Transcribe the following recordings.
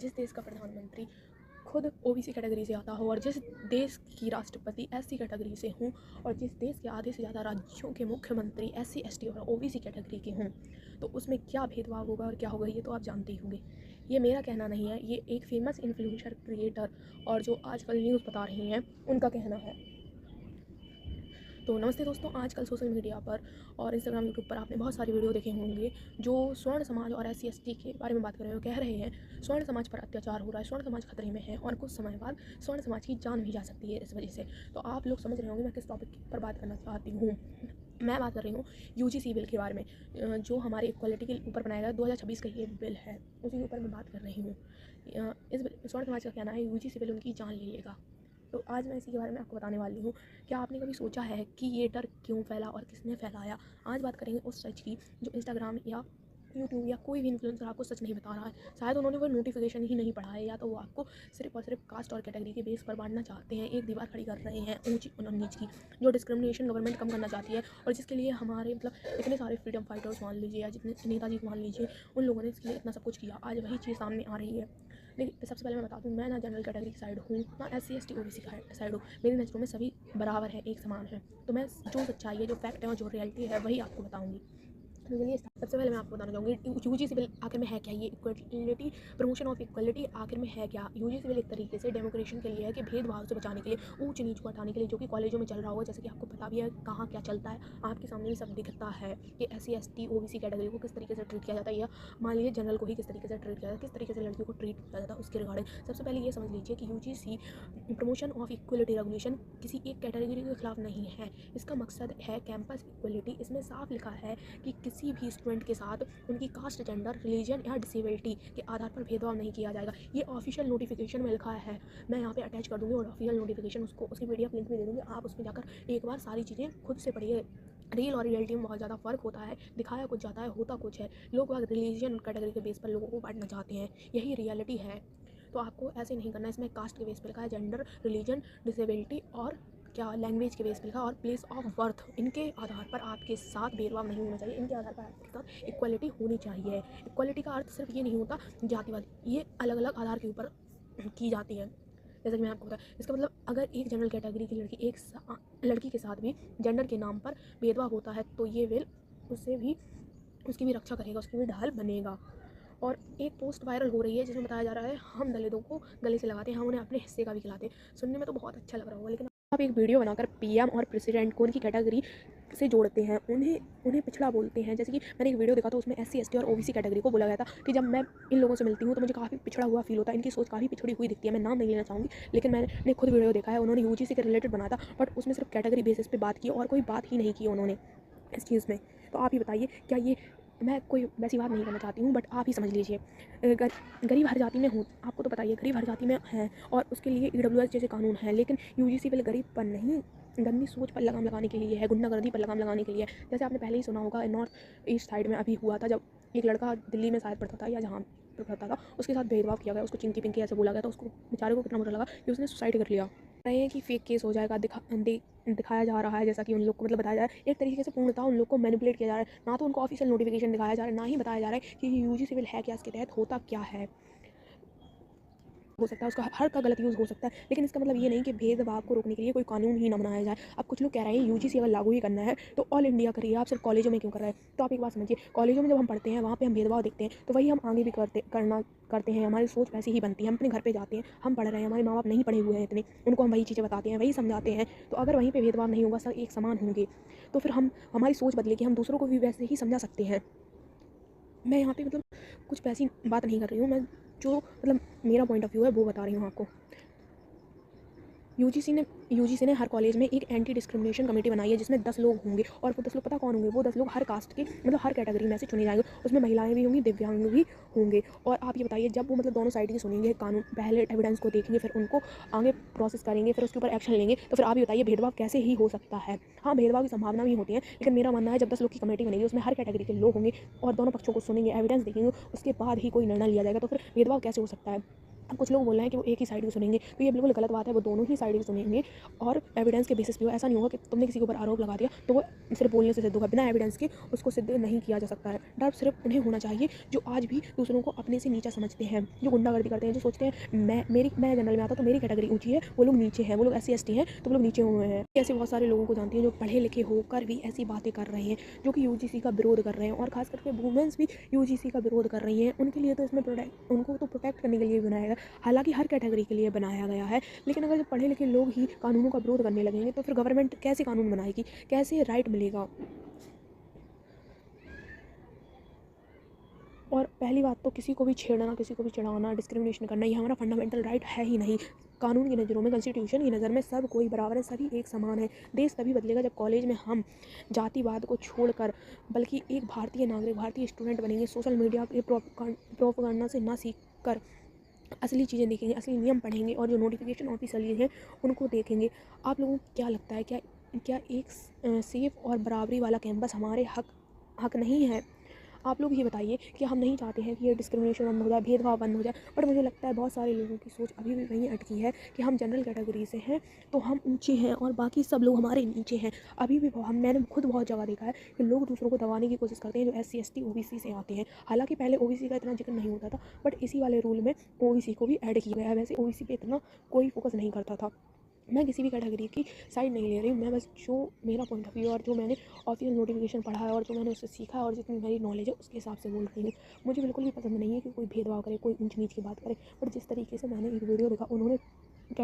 जिस देश का प्रधानमंत्री खुद ओबीसी कैटेगरी से आता हो और जिस देश की राष्ट्रपति एससी कैटेगरी से हों और जिस देश के आधे से ज़्यादा राज्यों के मुख्यमंत्री एससी एसटी और ओबीसी कैटेगरी के हों, तो उसमें क्या भेदभाव होगा और क्या होगा ये तो आप जानते ही होंगे। ये मेरा कहना नहीं है, ये एक फेमस इन्फ्लुएंसर क्रिएटर और जो आजकल न्यूज़ बता रहे हैं उनका कहना है। तो नमस्ते दोस्तों, आजकल सोशल मीडिया पर और इंस्टाग्राम यूट्यूब पर आपने बहुत सारी वीडियो देखे होंगे जो स्वर्ण समाज और एससी एसटी के बारे में बात कर रहे हो। कह रहे हैं स्वर्ण समाज पर अत्याचार हो रहा है, स्वर्ण समाज खतरे में है और कुछ समय बाद स्वर्ण समाज की जान भी जा सकती है इस वजह से। तो आप लोग समझ रहे होंगे मैं किस टॉपिक पर बात करना चाहती हूँ। मैं बात कर रही हूँ यूजीसी बिल के बारे में, जो हमारे इक्वालिटी के ऊपर बनाया गया 2026 का ये बिल है, उसी के ऊपर मैं बात कर रही हूँ। इस स्वर्ण समाज का कहना है यूजीसी बिल उनकी जान ले लेगा। तो आज मैं इसी के बारे में आपको बताने वाली हूँ। क्या आपने कभी सोचा है कि ये डर क्यों फैला और किसने फैलाया? आज बात करेंगे उस सच की जो इंस्टाग्राम या यूट्यूब या कोई भी इन्फ्लुएंसर आपको सच नहीं बता रहा है। शायद उन्होंने वो नोटिफिकेशन ही नहीं पढ़ा है, या तो वो आपको सिर्फ और सिर्फ कास्ट और कैटेगरी के बेस पर बांटना चाहते हैं। एक दीवार खड़ी कर रहे हैं ऊंची और नीच की, जो डिस्क्रिमिनेशन गवर्नमेंट कम करना चाहती है और जिसके लिए हमारे इतने सारे फ्रीडम फाइटर्स मान लीजिए या जितने नेताजी मान लीजिए, उन लोगों ने इसके लिए इतना सब कुछ किया। आज वही चीज़ सामने आ रही है। लेकिन सबसे पहले मैं बता दूँ, मैं ना जनरल कैटेगरी की साइड हूँ ना एससी एसटी ओबीसी साइड हूँ। मेरी नज़रों में सभी बराबर है, एक समान है। तो मैं जो सच्चाई है, जो फैक्ट है और जो रियलिटी है वही आपको बताऊँगी। तो चलिए सबसे पहले मैं आपको बताना चाहूँगी यूजीसी बिल आखिर में है क्या। ये इक्वलिटी, प्रमोशन ऑफ इक्वलिटी आखिर में है क्या। यूजीसी बिल एक तरीके से डेमोक्रेशन के लिए है कि भेदभाव से बचाने के लिए, ऊंच नीच को हटाने के लिए, जो कि कॉलेजों में चल रहा होगा। जैसे कि आपको पता भी है कहाँ क्या चलता है, आपके सामने ही सब दिखता है कि एससी एसटी ओबीसी कैटेगरी को किस तरीके से ट्रीट किया जाता है, या मान लीजिए जनरल को ही किस तरीके से ट्रीट किया जाता है, किस तरीके से लड़कियों को ट्रीट किया जाता है उसके रिगार्डिंग। सबसे पहले ये समझ लीजिए कि UGC promotion of equality regulation किसी एक कैटेगरी के खिलाफ नहीं है। इसका मकसद है कैंपस इक्वलिटी। इसमें साफ लिखा है कि किसी भी स्टूडेंट के साथ उनकी कास्ट, जेंडर, रिलीजन या डिसेबिलिटी के आधार पर भेदभाव नहीं किया जाएगा। ये ऑफिशियल नोटिफिकेशन में लिखा है। मैं यहाँ पे अटैच कर दूँगी और ऑफिशियल नोटिफिकेशन उसकी पीडीएफ लिंक भी दे दूँगी। आप उसमें जाकर एक बार सारी चीज़ें खुद से पढ़िए। रियल और रियलिटी में बहुत ज़्यादा फ़र्क होता है। दिखाया कुछ जाता है, होता कुछ है। लोग वहाँ रिलीजन कैटेगरी के बेस पर लोगों को बांटना चाहते हैं, यही रियलिटी है। तो आपको ऐसे नहीं करना। इसमें कास्ट के बेस पर लिखा है, जेंडर, रिलीजन, डिसेबिलिटी और क्या लैंग्वेज के बेस पर लिखा, और प्लेस ऑफ बर्थ। इनके आधार पर आपके साथ भेदभाव नहीं होना चाहिए। इनके आधार पर आपके साथ इक्वलिटी होनी चाहिए। इक्वलिटी का अर्थ सिर्फ ये नहीं होता जातिवाद, ये अलग अलग आधार के ऊपर की जाती है। जैसा कि मैं आपको बताया, इसका मतलब अगर एक जनरल कैटेगरी की लड़की एक लड़की के साथ भी जेंडर के नाम पर भेदभाव होता है तो ये बिल उससे भी, उसकी भी रक्षा करेगा, उसकी भी ढाल बनेगा। और एक पोस्ट वायरल हो रही है जिसमें बताया जा रहा है हम दलितों को गले से लगाते हैं, हम उन्हें अपने हिस्से का भी खिलाते हैं। सुनने में तो बहुत अच्छा लग रहा होगा, लेकिन आप एक वीडियो बनाकर पीएम और प्रेसिडेंट को उनकी कैटेगरी से जोड़ते हैं, उन्हें पिछड़ा बोलते हैं। जैसे कि मैंने एक वीडियो देखा तो उसमें एससी एसटी और ओबीसी कैटेगरी को बोला गया था कि जब मैं इन लोगों से मिलती हूँ तो मुझे काफ़ी पिछड़ा हुआ फील होता है, इनकी सोच काफ़ी पिछड़ी हुई दिखती है। मैं नाम नहीं लेना चाहूँगी, लेकिन मैंने खुद वीडियो देखा है। उन्होंने यूजीसी के रिलेटेड बनाया था, बट उसमें सिर्फ कैटेगरी बेसिस पे बात की और कोई बात ही नहीं की उन्होंने इस चीज़ में। तो आप ही बताइए, क्या ये, मैं कोई वैसी बात नहीं करना चाहती हूँ, बट आप ही समझ लीजिए। गरीब हर जाति में हो, आपको तो बताइए गरीब हर जाति में है और उसके लिए ईडब्ल्यूएस जैसे कानून हैं, लेकिन यूजीसी बिल गरीब पर नहीं, गंदी सोच पर लगाम लगाने के लिए है, गुंडागर्दी पर लगाम लगाने के लिए। जैसे आपने पहले ही सुना होगा, नॉर्थ ईस्ट साइड में अभी हुआ था जब एक लड़का दिल्ली में शायद पढ़ता था या जहाँ पढ़ता था, उसके साथ भेदभाव किया गया, उसको चिंकी पिंकी ऐसे बोला गया था। उसको बेचारे को कितना बुरा लगा कि उसने सुसाइड कर लिया। रहे हैं कि फेक केस हो जाएगा, दिखाया जा रहा है, जैसा कि उन लोग को बताया जा रहा है। एक तरीके से पूर्णतः उन लोग को मैनिपुलेट किया जा रहा है। ना तो उनको ऑफिशियल नोटिफिकेशन दिखाया जा रहा है, ना ही बताया जा रहा है कि यूजीसी बिल है क्या, इसके तहत होता क्या है। हो सकता है उसका हर का गलत यूज़ हो सकता है, लेकिन इसका मतलब ये नहीं कि भेदभाव को रोकने के लिए कोई कानून ही ना बनाया जाए। अब कुछ लोग कह रहे हैं यूजीसी अगर लागू ही करना है तो ऑल इंडिया करिए, आप सिर्फ कॉलेजों में क्यों कर रहे हैं। तो आप एक बात समझिए, कॉलेजों में जब हम पढ़ते हैं वहाँ पे हम भेदभाव देखते हैं, तो वही हम आगे भी करते हैं। हमारी सोच वैसी ही बनती है। हम अपने घर पे जाते हैं, हम पढ़ रहे हैं, हमारे माँ बाप नहीं पढ़े हुए हैं इतने, उनको हम वही चीज़ें बताते हैं, वही समझाते हैं। तो अगर वहीं पे भेदभाव नहीं होगा, सब एक समान होंगे, तो फिर हमारी सोच बदलेगी, हम दूसरों को भी वैसे ही समझा सकते हैं। मैं यहाँ पे कुछ वैसी बात नहीं कर रही हूँ, मैं जो मेरा पॉइंट ऑफ व्यू है वो बता रही हूँ आपको। यूजीसी ने हर कॉलेज में एक एंटी डिस्क्रिमिनेशन कमेटी बनाई है जिसमें 10 लोग होंगे, और वो 10 लोग पता कौन होंगे, वो 10 लोग हर कास्ट के हर कैटेगरी में से चुने जाएंगे। उसमें महिलाएं भी होंगी, दिव्यांग भी होंगे। और आप ये बताइए, जब वो दोनों साइड की सुनेंगे कानून, पहले एविडेंस को देखेंगे, फिर उनको आगे प्रोसेस करेंगे, फिर उसके ऊपर एक्शन लेंगे, तो फिर आप ये बताइए भेदभाव कैसे ही हो सकता है। हाँ, भेदभाव की संभावना भी होती है, लेकिन मेरा मानना है जब 10 लोग की कमेटी बनेगी, उसमें हर कैटेगरी के लोग होंगे और दोनों पक्षों को सुनेंगे, एविडेंस देखेंगे, उसके बाद ही कोई निर्णय लिया जाएगा। तो फिर भेदभाव कैसे हो सकता है। अब कुछ लोग बोल रहे हैं कि वो एक ही साइड की सुनेंगे, तो ये बिल्कुल गलत बात है। वो दोनों ही साइड की सुनेंगे और एविडेंस के बेसिस पे हो। ऐसा नहीं होगा कि तुमने किसी के ऊपर आरोप लगा दिया तो वो सिर्फ बोलने से सिद्ध होगा, बिना एविडेंस के उसको सिद्ध नहीं किया जा सकता है। डर सिर्फ उन्हें होना चाहिए जो आज भी दूसरों को अपने से नीचा समझते हैं, जो गुंडागर्दी करते हैं, जो सोचते हैं मैं जनरल में आता तो मेरी कैटेगरी ऊँची है, वो लोग नीचे हैं, वो लोग SC ST हैं तो वो लोग नीचे हुए हैं। ऐसे बहुत सारे लोगों को जानती हैं जो पढ़े लिखे होकर भी ऐसी बातें कर रहे हैं, जो कि UGC का विरोध कर रहे हैं, और खास करके वुमेंस भी UGC का विरोध कर रही हैं। उनके लिए तो इसमें उनको तो प्रोटेक्ट करने के लिए बनाया गया, हालांकि हर कैटेगरी के लिए बनाया गया है। लेकिन अगर जब पढ़े लिखे लोग ही कानूनों का विरोध करने लगेंगे तो फिर गवर्नमेंट कैसे कानून बनाएगी, कैसे राइट मिलेगा। और पहली बात तो किसी को भी छेड़ना, किसी को भी चिढ़ाना, डिस्क्रिमिनेशन करना ये हमारा फंडामेंटल राइट है ही नहीं। कानून की नज़रों में, कॉन्स्टिट्यूशन की नज़र में सब कोई बराबर है, सभी एक समान है। देश तभी बदलेगा जब कॉलेज में हम जातिवाद को छोड़कर बल्कि एक भारतीय नागरिक, भारतीय स्टूडेंट बनेंगे। सोशल मीडिया के प्रोपेगेंडा से ना सीख कर असली चीज़ें देखेंगे, असली नियम पढ़ेंगे और जो नोटिफिकेशन ऑफिशियल हैं उनको देखेंगे। आप लोगों को क्या लगता है, क्या क्या एक सेफ और बराबरी वाला कैंपस हमारे हक नहीं है? आप लोग ये बताइए कि हम नहीं चाहते हैं कि ये डिस्क्रिमिनेशन बंद हो जाए, भेदभाव बंद हो जाए, बट मुझे लगता है बहुत सारे लोगों की सोच अभी भी वहीं अटकी है कि हम जनरल कैटेगरी से हैं तो हम ऊँचे हैं और बाकी सब लोग हमारे नीचे हैं। अभी भी मैंने खुद बहुत जगह देखा है कि लोग दूसरों को दबाने की कोशिश करते हैं जो SC ST OBC से आते हैं। हालांकि पहले OBC का इतना जिक्र नहीं होता था, बट इसी वाले रूल में OBC को भी ऐड किया गया है। वैसे OBC पे इतना कोई फोकस नहीं करता था। मैं किसी भी कैटेगरी की साइड नहीं ले रही हूँ, मैं बस जो मेरा पॉइंट ऑफ व्यू और जो मैंने ऑफिशियल नोटिफिकेशन पढ़ा है और जो मैंने उससे सीखा है और जितनी मेरी नॉलेज है उसके हिसाब से बोल रही हूँ। मुझे बिल्कुल भी पसंद नहीं है कि कोई भेदभाव करे, कोई ऊंच नीच की बात करे, बट जिस तरीके से मैंने एक वीडियो देखा, उन्होंने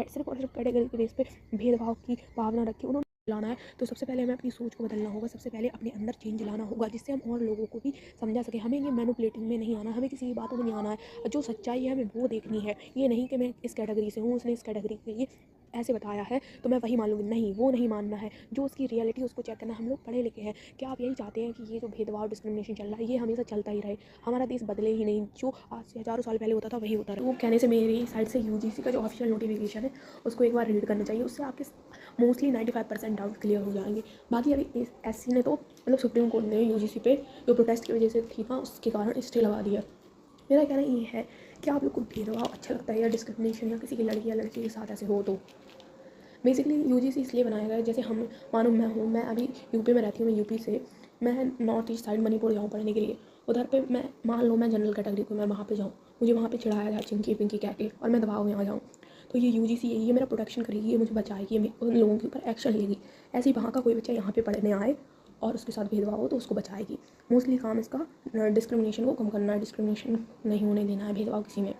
सिर्फ और सिर्फ कैटेगरी के बेस पे भेदभाव की भावना रखी। उन्होंने लाना है तो सबसे पहले हमें अपनी सोच को बदलना होगा, सबसे पहले अपने अंदर चेंज लाना होगा, जिससे हम और लोगों को भी समझा सकें। हमें ये मैनिपुलेटिंग में नहीं आना, हमें किसी की बातों में नहीं आना है। जो सच्चाई है हमें वो देखनी है, ये नहीं कि मैं इस कैटेगरी से हूँ, उसने इस कैटेगरी के लिए ऐसे बताया है तो मैं वही मान लूँगी। नहीं, वो नहीं मानना है, जो उसकी रियलिटी उसको चेक करना है। हम लोग पढ़े लिखे हैं, क्या आप यही चाहते हैं कि ये जो भेदभाव डिस्क्रिमिनेशन चल रहा है ये हमेशा चलता ही रहे, हमारा देश बदले ही नहीं, जो आज से हज़ारों साल पहले होता था वही होता रहे? वो कहने से मेरी साइड से UGC का जो ऑफिशियल नोटिफिकेशन है उसको एक बार रीड करना चाहिए, उससे आपके मोस्टली 95% डाउट क्लियर हो जाएंगे। बाकी अभी SC ने तो मतलब सुप्रीम कोर्ट ने UGC पे जो प्रोटेस्ट की वजह से थी ना उसके कारण स्टे लगा दिया। मेरा कहना ये है कि आप लोग को भेदभाव अच्छा लगता है या डिस्क्रिमिनेशन या किसी की लड़की या लड़के के साथ ऐसे हो तो बेसिकली UGC इसलिए बनाया गया है। जैसे हम मानो मैं अभी यूपी में रहती हूँ, मैं यूपी से मैं नॉर्थ ईस्ट साइड मणिपुर जाऊँ पढ़ने के लिए, उधर पे मैं मान लो मैं जनरल कैटेगरी को मैं वहाँ पे जाऊँ, मुझे वहाँ पे चिढ़ाया जाए चिंकी पिंकी कह के और मैं दबाव में आ जाऊँ, तो ये UGC ये मेरा प्रोटेक्शन करेगी, ये मुझे बचाएगी, ये उन लोगों के ऊपर एक्शन लेगी। ऐसे ही वहाँ का कोई बच्चा यहाँ पे पढ़ने आए और उसके साथ भेदभाव हो तो उसको बचाएगी। मोस्टली काम इसका डिस्क्रिमिनेशन को कम करना है, डिस्क्रिमिनेशन नहीं होने देना है, भेदभाव किसी में।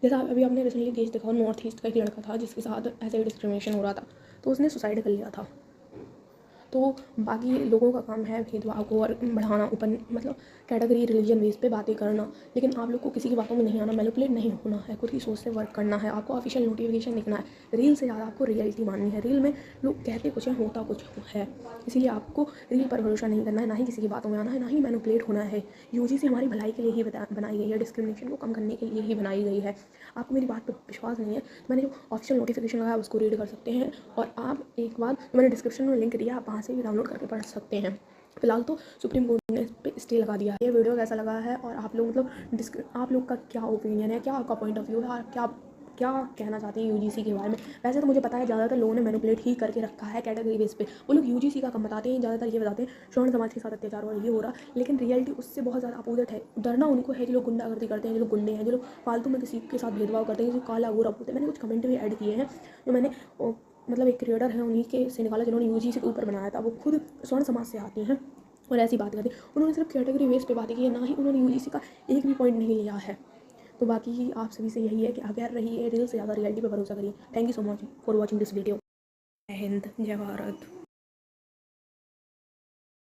जैसा अभी आपने रिसेंटली केस देखा, नॉर्थ ईस्ट का एक लड़का था जिसके साथ ऐसे ही डिस्क्रिमिनेशन हो रहा था तो उसने सुसाइड कर लिया था। तो बाकी लोगों का काम है भेदभाव को और बढ़ाना, ऊपर मतलब कैटेगरी रिलीजन बेस पे बातें करना। लेकिन आप लोग को किसी की बातों में नहीं आना, मैनिपुलेट नहीं होना है, खुद की सोच से वर्क करना है। आपको ऑफिशियल नोटिफिकेशन देखना है, रील से ज़्यादा आपको रियलिटी माननी है। रील में लोग कहते कुछ है, होता कुछ है, इसीलिए आपको रील पर भरोसा नहीं करना है, ना ही किसी की बातों में आना है, ना ही मैनिपुलेट होना है। UGC हमारी भलाई के लिए ही बनाई गई है, डिस्क्रिमिनेशन को कम करने के लिए ही बनाई गई है। आपको मेरी बात पर विश्वास नहीं है तो मैंने जो ऑफिशियल नोटिफिकेशन लगाया उसको रीड कर सकते हैं, और आप एक बार जो मैंने डिस्क्रिप्शन में लिंक दिया आप वहाँ से भी डाउनलोड करके पढ़ सकते हैं। फिलहाल तो सुप्रीम कोर्ट ने इस पे स्टे लगा दिया है। ये वीडियो कैसा लगा है और आप लोग मतलब आप लोग का क्या ओपिनियन है, क्या आपका पॉइंट ऑफ व्यू है, और क्या कहना चाहते हैं UGC के बारे में? वैसे तो मुझे पता है ज़्यादातर लोगों ने मैनिपुलेट ही करके रखा है कैटेगरी बेस पे। वो लोग UGC का कम बताते हैं, ज़्यादातर ये बताते हैं श्रवण समाज के साथ अत्याचार हो रहा है, ये हो रहा, लेकिन रियलिटी उससे बहुत ज़्यादा अपोजिट है। डरना उनको है जो लोग गुंडागर्दी करते हैं, जो लोग गुंडे हैं, जो लोग फालतू में किसी के साथ भेदभाव करते हैं, जो काला गोरा बोलते हैं। मैंने कुछ कमेंट भी ऐड किए हैं जो मैंने मतलब एक क्रिएटर है उन्हीं के से निकाला जिन्होंने UGC के ऊपर बनाया था। वो खुद स्वर्ण समाज से आती हैं और ऐसी बात करती हैं। उन्होंने सिर्फ कैटेगरी बेस पे बातें की है, ना ही उन्होंने UGC का एक भी पॉइंट नहीं लिया है। तो बाकी आप सभी से यही है कि अवेयर रहिए, रील से ज़्यादा रियलिटी पे भरोसा करिए। Thank you so much for watching this video. जय हिंद, जय भारत।